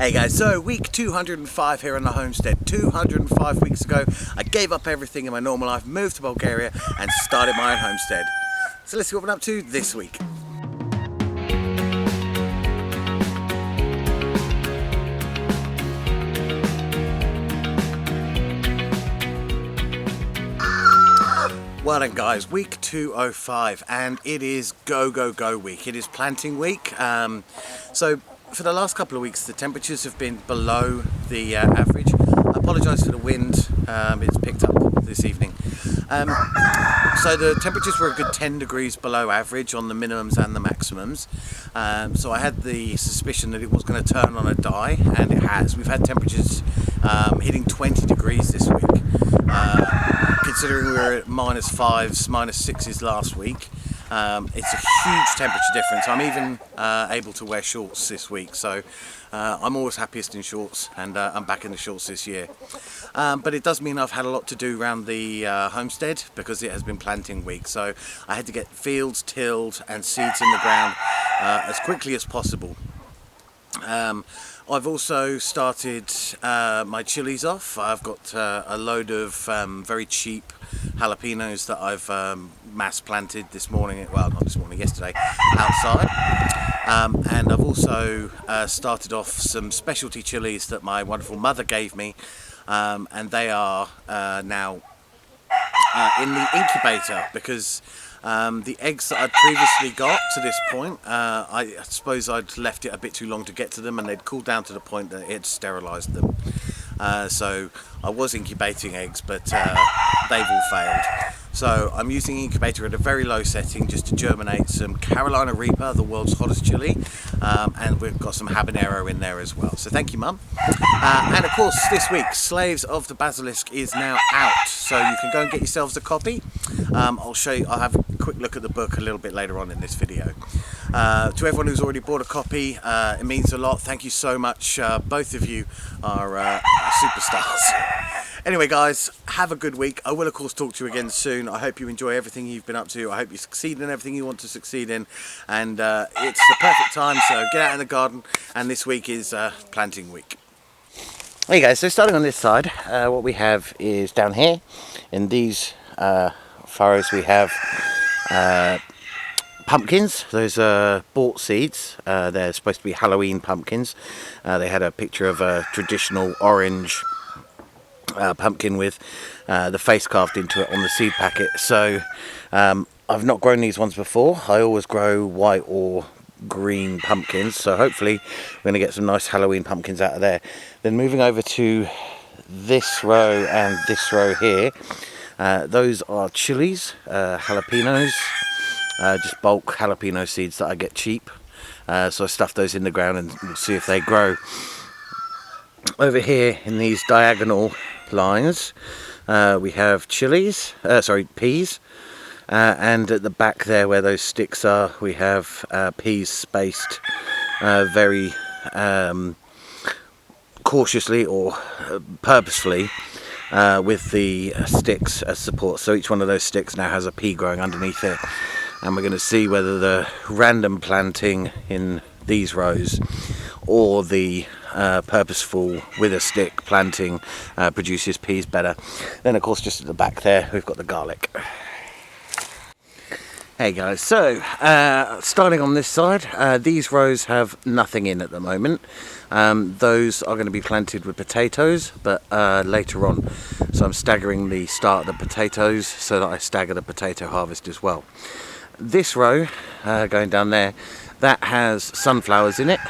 Hey guys, so week 205 here on the Homestead. 205 weeks ago, I gave up everything in my normal life, moved to Bulgaria and started my own homestead. So let's see what we're up to this week. Well done guys, week 205 and it is go week. It is planting week. So for the last couple of weeks the temperatures have been below the average. I apologise for the wind, it's picked up this evening. So the temperatures were a good 10 degrees below average on the minimums and the maximums. So I had the suspicion that it was going to turn on a die, and it has. We've had temperatures hitting 20 degrees this week. Considering we were at -5s, -6s last week, it's a huge temperature difference. I'm even able to wear shorts this week, so I'm always happiest in shorts, and I'm back in the shorts this year. But it does mean I've had a lot to do around the homestead because it has been planting week, so I had to get fields tilled and seeds in the ground as quickly as possible. I've also started my chilies off. I've got a load of very cheap jalapenos that I've mass planted this morning, well not this morning, yesterday, outside. And I've also started off some specialty chilies that my wonderful mother gave me, and they are now in the incubator because the eggs that I'd previously got to this point, I suppose I'd left it a bit too long to get to them, and they'd cooled down to the point that it had sterilised them. So I was incubating eggs, but they've all failed. So I'm using the incubator at a very low setting just to germinate some Carolina Reaper, the world's hottest chili, and we've got some habanero in there as well. So thank you, Mum. And of course, this week, Slaves of the Basilisk is now out, so you can go and get yourselves a copy. I'll show you. I'll have a quick look at the book a little bit later on in this video. To everyone who's already bought a copy, it means a lot. Thank you so much. Both of you are superstars. Anyway guys, have a good week. I will of course talk to you again soon. I hope you enjoy everything you've been up to. I hope you succeed in everything you want to succeed in, and it's the perfect time, so get out in the garden, and this week is planting week. Hey guys, so starting on this side, what we have is down here in these furrows we have pumpkins. Those are bought seeds. They're supposed to be Halloween pumpkins. They had a picture of a traditional orange pumpkin with the face carved into it on the seed packet. So I've not grown these ones before. I always grow white or green pumpkins, so hopefully we're going to get some nice Halloween pumpkins out of there. Then moving over to this row and this row here, those are chilies, jalapenos, just bulk jalapeno seeds that I get cheap. So I stuff those in the ground and we'll see if they grow. Over here in these diagonal lines we have peas, and at the back there where those sticks are we have peas spaced very cautiously or purposefully with the sticks as support. So each one of those sticks now has a pea growing underneath it, and we're going to see whether the random planting in these rows or the purposeful with a stick planting produces peas better. Then of course just at the back there we've got the garlic. Hey guys, so starting on this side, these rows have nothing in at the moment. Those are going to be planted with potatoes, but later on. So I'm staggering the start of the potatoes so that I stagger the potato harvest as well. This row, going down there, that has sunflowers in it.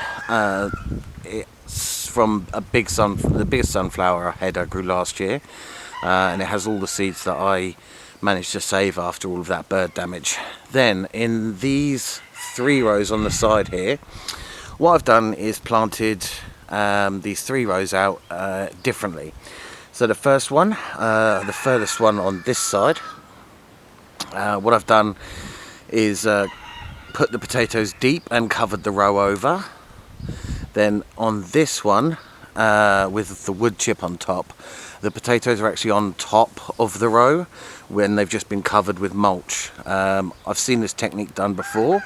It's from the biggest sunflower head I grew last year, and it has all the seeds that I managed to save after all of that bird damage. Then in these three rows on the side here, what I've done is planted these three rows out differently. So the first one, the furthest one on this side, what I've done is put the potatoes deep and covered the row over. Then on this one, with the wood chip on top. The potatoes are actually on top of the row when they've just been covered with mulch. I've seen this technique done before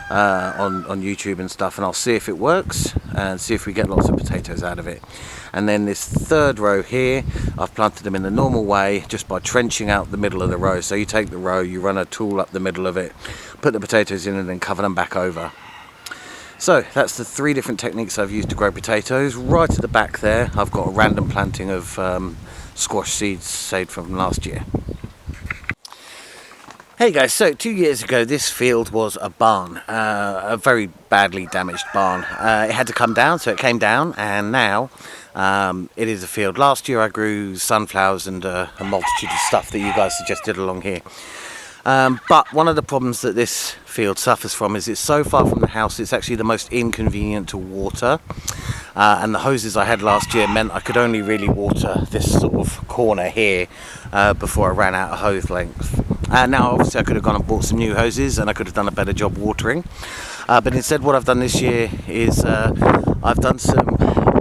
on YouTube and stuff, and I'll see if it works and see if we get lots of potatoes out of it. And then this third row here, I've planted them in the normal way, just by trenching out the middle of the row. So you take the row, you run a tool up the middle of it, put the potatoes in, and then cover them back over. So that's the 3 different techniques I've used to grow potatoes. Right at the back there, I've got a random planting of squash seeds saved from last year. Hey guys, so 2 years ago this field was a barn, a very badly damaged barn. It had to come down, so it came down, and now it is a field. Last year I grew sunflowers and a multitude of stuff that you guys suggested along here. But one of the problems that this field suffers from is it's so far from the house, it's actually the most inconvenient to water. And the hoses I had last year meant I could only really water this sort of corner here before I ran out of hose length. Now obviously I could have gone and bought some new hoses and I could have done a better job watering. But instead what I've done this year is I've done some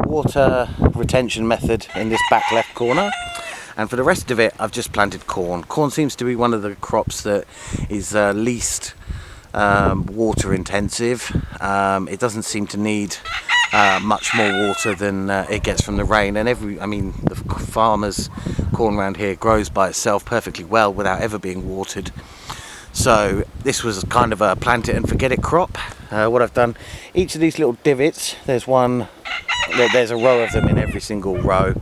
water retention method in this back left corner. And for the rest of it, I've just planted corn. Corn seems to be one of the crops that is least water intensive. It doesn't seem to need much more water than it gets from the rain. And the farmer's corn around here grows by itself perfectly well without ever being watered. So this was kind of a plant it and forget it crop. What I've done, each of these little divots, there's a row of them in every single row.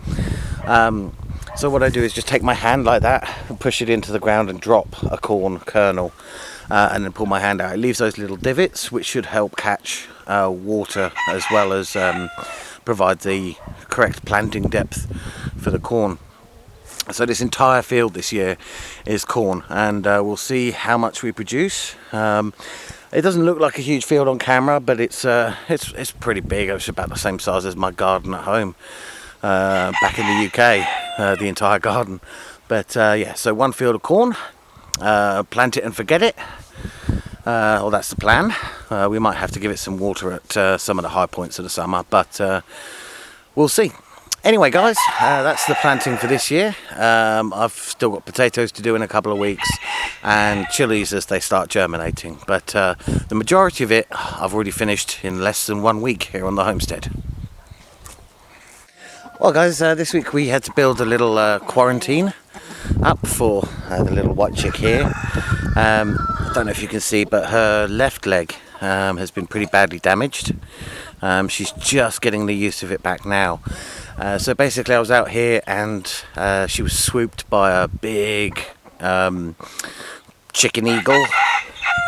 So what I do is just take my hand like that and push it into the ground and drop a corn kernel and then pull my hand out. It leaves those little divots which should help catch water as well as provide the correct planting depth for the corn. So this entire field this year is corn, and we'll see how much we produce. It doesn't look like a huge field on camera, but it's pretty big. It's about the same size as my garden at home. Back in the UK, the entire garden. But yeah, so one field of corn, plant it and forget it. Well, that's the plan. We might have to give it some water at some of the high points of the summer, but we'll see. Anyway guys, that's the planting for this year. I've still got potatoes to do in a couple of weeks and chilies as they start germinating, but the majority of it I've already finished in less than 1 week here on the homestead. Well guys, this week we had to build a little quarantine up for the little white chick here. I don't know if you can see, but her left leg has been pretty badly damaged. She's just getting the use of it back now. So basically I was out here and she was swooped by a big chicken eagle.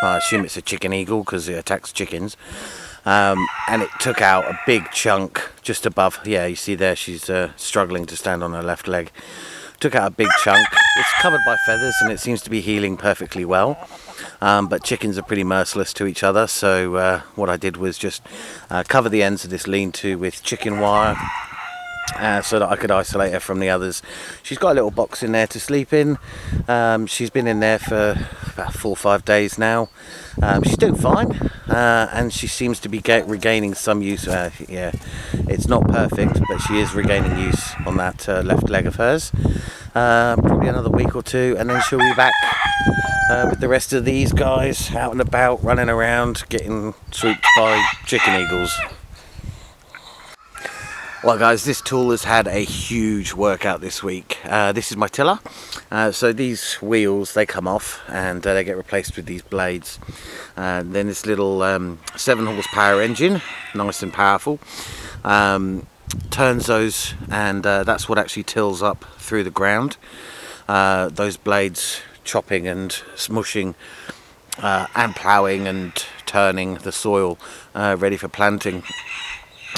I assume it's a chicken eagle because it attacks chickens. And it took out a big chunk just above. Yeah, you see there she's struggling to stand on her left leg. Took out a big chunk. It's covered by feathers and it seems to be healing perfectly well. But chickens are pretty merciless to each other, so what I did was just cover the ends of this lean-to with chicken wire so that I could isolate her from the others. She's got a little box in there to sleep in. She's been in there for about 4 or 5 days now. She's doing fine, and she seems to be regaining some use. Yeah, it's not perfect, but she is regaining use on that left leg of hers. Probably another week or two, and then she'll be back with the rest of these guys out and about, running around, getting swooped by chicken eagles. Well guys, this tool has had a huge workout this week. This is my tiller. So these wheels, they come off and they get replaced with these blades. Then this little 7 horsepower engine, nice and powerful, turns those, and that's what actually tills up through the ground. Those blades chopping and smushing and ploughing and turning the soil ready for planting.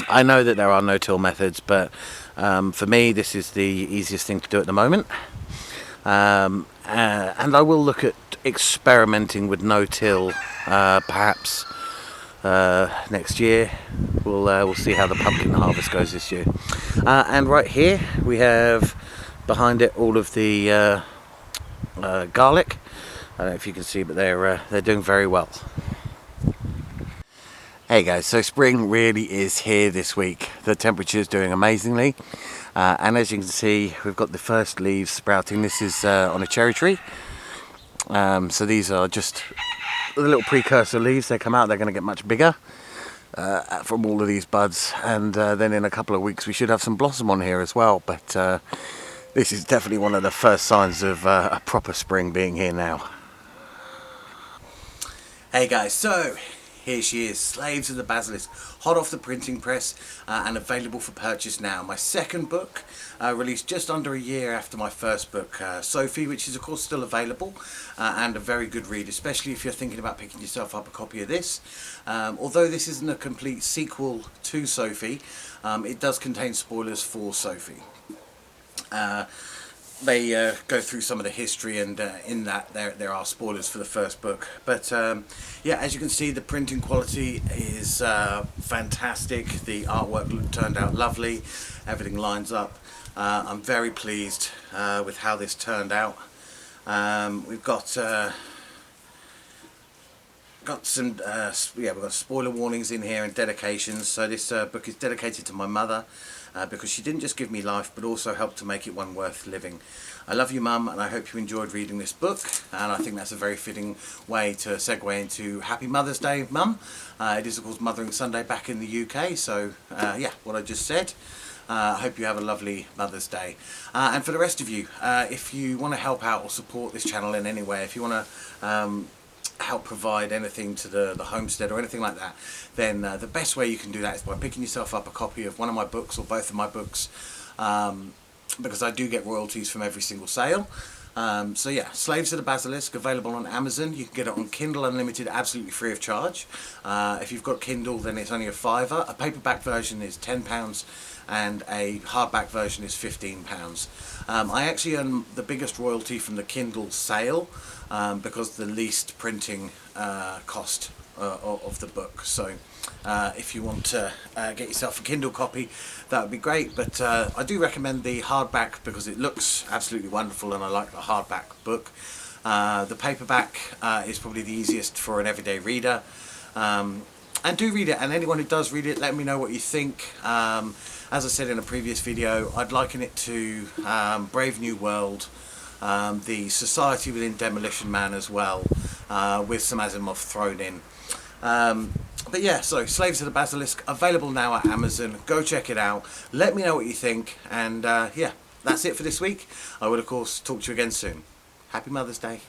I know that there are no-till methods, but for me this is the easiest thing to do at the moment. And I will look at experimenting with no-till perhaps next year. We'll see how the pumpkin harvest goes this year. And right here we have behind it all of the garlic. I don't know if you can see, but they're doing very well. Hey guys, so spring really is here this week. The temperature's doing amazingly, and as you can see, we've got the first leaves sprouting. This is on a cherry tree, so these are just the little precursor leaves. They come out, they're going to get much bigger from all of these buds, and then in a couple of weeks we should have some blossom on here as well. But this is definitely one of the first signs of a proper spring being here now. Hey guys, so here she is, Slaves of the Basilisk, hot off the printing press and available for purchase now. My second book, released just under a year after my first book, Sophie, which is of course still available and a very good read, especially if you're thinking about picking yourself up a copy of this. Although this isn't a complete sequel to Sophie, it does contain spoilers for Sophie. They go through some of the history, and in that there are spoilers for the first book. But yeah, as you can see, the printing quality is fantastic. The artwork turned out lovely. Everything lines up. I'm very pleased with how this turned out. We've got some we've got spoiler warnings in here and dedications. So this book is dedicated to my mother, because she didn't just give me life but also helped to make it one worth living. I love you, Mum, and I hope you enjoyed reading this book, and I think that's a very fitting way to segue into Happy Mother's Day, Mum. It is of course Mothering Sunday back in the UK, so yeah, what I just said. I hope you have a lovely Mother's Day. And for the rest of you, if you want to help out or support this channel in any way, if you want to help provide anything to the Homestead or anything like that, then the best way you can do that is by picking yourself up a copy of one of my books or both of my books, because I do get royalties from every single sale. So yeah, Slaves of the Basilisk, available on Amazon. You can get it on Kindle Unlimited absolutely free of charge. If you've got Kindle, then it's only a £5. A paperback version is £10 and a hardback version is £15. I actually earn the biggest royalty from the Kindle sale, because the least printing cost of the book. So if you want to get yourself a Kindle copy, that would be great. But I do recommend the hardback because it looks absolutely wonderful, and I like the hardback book. The paperback is probably the easiest for an everyday reader. And do read it, and anyone who does read it, let me know what you think. As I said in a previous video, I'd liken it to Brave New World, the Society within Demolition Man as well, with some Asimov thrown in. But yeah, so Slaves of the Basilisk, available now at Amazon. Go check it out. Let me know what you think, and yeah, that's it for this week. I will of course talk to you again soon. Happy Mother's Day.